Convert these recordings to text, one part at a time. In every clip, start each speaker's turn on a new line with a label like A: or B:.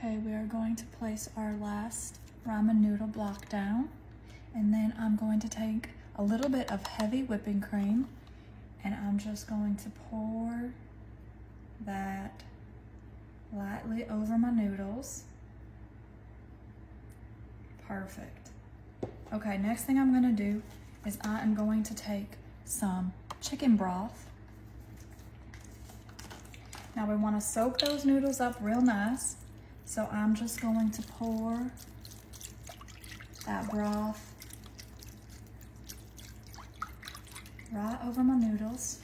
A: Okay, we are going to place our last ramen noodle block down, and then I'm going to take a little bit of heavy whipping cream and I'm just going to pour that lightly over my noodles. Perfect. Okay, next thing I'm gonna do is I am going to take some chicken broth. Now we wanna soak those noodles up real nice. So I'm just going to pour that broth right over my noodles.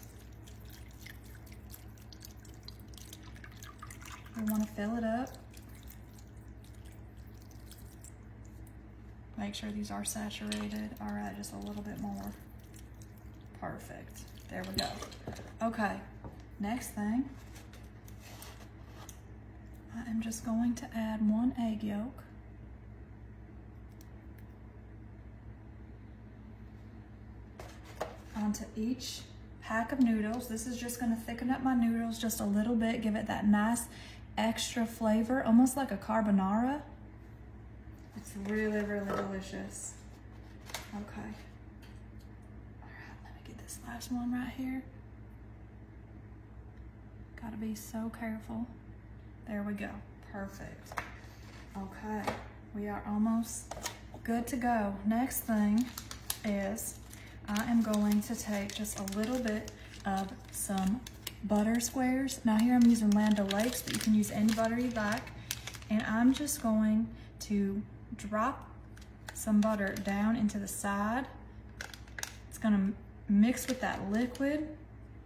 A: We want to fill it up. Make sure these are saturated. All right, just a little bit more. Perfect. There we go. Okay, next thing, I am just going to add 1 egg yolk. Onto each pack of noodles. This is just going to thicken up my noodles just a little bit, give it that nice extra flavor, almost like a carbonara. It's really, really delicious. Okay. All right, let me get this last one right here. Gotta be so careful. There we go. Perfect. Okay, we are almost good to go. Next thing is I am going to take just a little bit of some butter squares. Now here I'm using Land O'Lakes, but you can use any butter you like. And I'm just going to drop some butter down into the side. It's gonna mix with that liquid,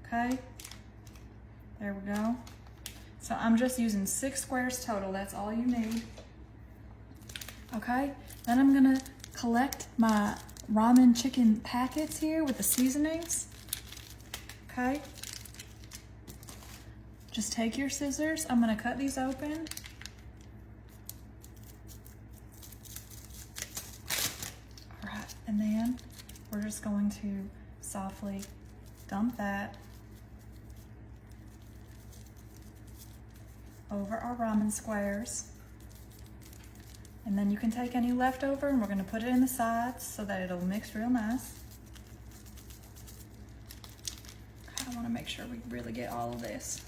A: okay? There we go. So I'm just using 6 squares total, that's all you need. Okay, then I'm gonna collect my ramen chicken packets here with the seasonings. Okay. Just take your scissors. I'm gonna cut these open. All right, and then we're just going to softly dump that over our ramen squares. And then you can take any leftover and we're gonna put it in the sides so that it'll mix real nice. I wanna make sure we really get all of this.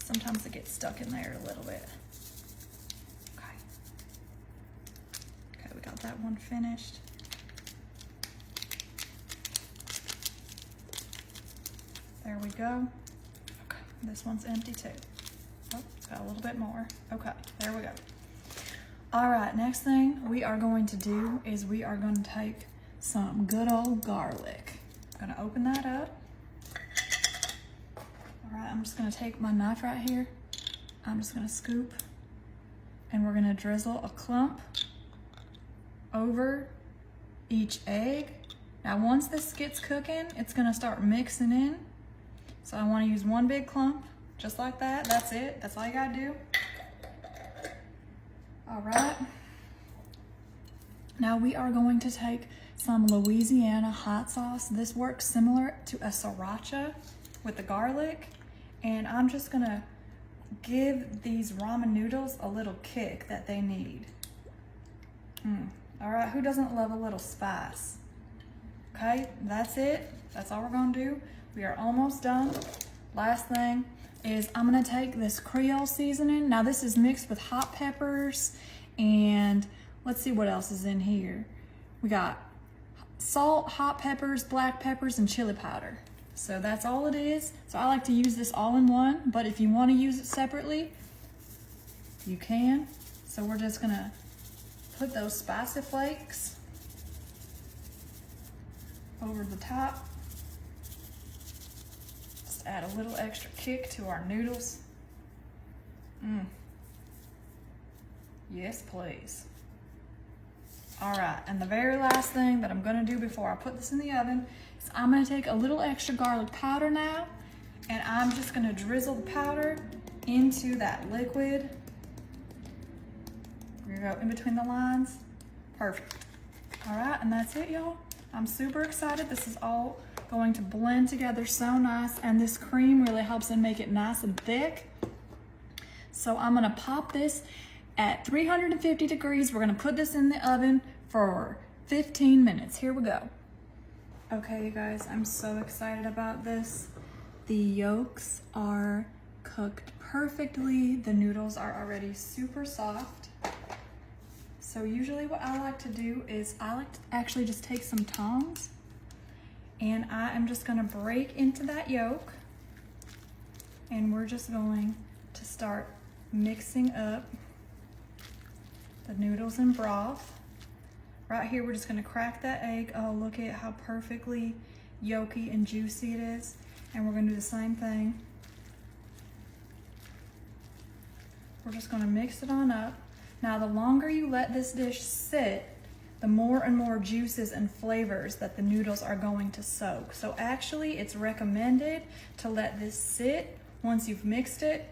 A: Sometimes it gets stuck in there a little bit. Okay. Okay, we got that one finished. There we go. Okay, this one's empty too. Oh, got a little bit more. Okay, there we go. All right, next thing we are going to do is we are going to take some good old garlic. I'm gonna open that up. All right, I'm just gonna take my knife right here. I'm just gonna scoop and we're gonna drizzle a clump over each egg. Now, once this gets cooking, it's gonna start mixing in. So I wanna use 1 big clump. Just like that, that's it. That's all you gotta do. All right. Now we are going to take some Louisiana hot sauce. This works similar to a sriracha with the garlic. And I'm just gonna give these ramen noodles a little kick that they need. All right, who doesn't love a little spice? Okay, that's it. That's all we're gonna do. We are almost done. Last thing is I'm gonna take this Creole seasoning. Now this is mixed with hot peppers and let's see what else is in here. We got salt, hot peppers, black peppers, and chili powder. So that's all it is. So I like to use this all in one, but if you wanna use it separately, you can. So we're just gonna put those spicy flakes over the top. Add a little extra kick to our noodles. Yes, please. All right, and the very last thing that I'm gonna do before I put this in the oven is I'm gonna take a little extra garlic powder now, and I'm just gonna drizzle the powder into that liquid. We're gonna go in between the lines. Perfect. All right, and that's it, y'all. I'm super excited. This is all going to blend together so nice, and this cream really helps and make it nice and thick. So I'm gonna pop this at 350 degrees. We're gonna put this in the oven for 15 minutes. Here we go. Okay, you guys, I'm so excited about this. The yolks are cooked perfectly. The noodles are already super soft. So usually what I like to do is I like to actually just take some tongs and I am just gonna break into that yolk, and we're just going to start mixing up the noodles and broth. Right here, we're just gonna crack that egg. Oh, look at how perfectly yolky and juicy it is. And we're gonna do the same thing. We're just gonna mix it on up. Now, the longer you let this dish sit, the more and more juices and flavors that the noodles are going to soak. So actually, it's recommended to let this sit once you've mixed it.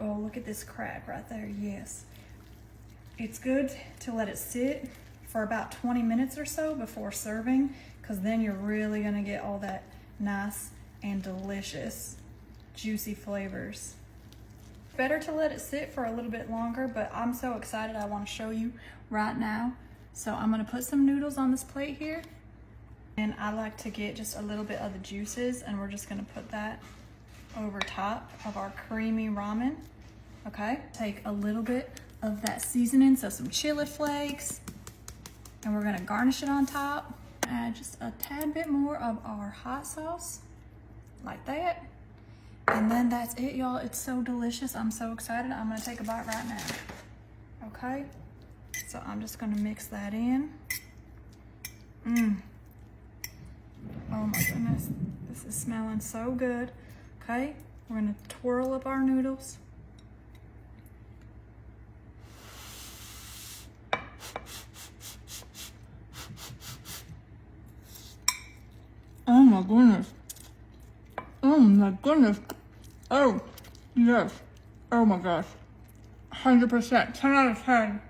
A: Oh, look at this crack right there, yes. It's good to let it sit for about 20 minutes or so before serving, because then you're really gonna get all that nice and delicious juicy flavors. Better to let it sit for a little bit longer, but I'm so excited I want to show you right now. So I'm gonna put some noodles on this plate here, and I like to get just a little bit of the juices, and we're just gonna put that over top of our creamy ramen. Okay, take a little bit of that seasoning, so some chili flakes, and we're gonna garnish it on top. Add just a tad bit more of our hot sauce, like that. And then that's it, y'all. It's so delicious. I'm so excited. I'm gonna take a bite right now. Okay, so I'm just gonna mix that in. Oh my goodness, this is smelling so good. Okay, we're gonna twirl up our noodles. Oh my goodness. Oh my goodness. Oh, yes. Oh my gosh. 100%. 10 out of 10.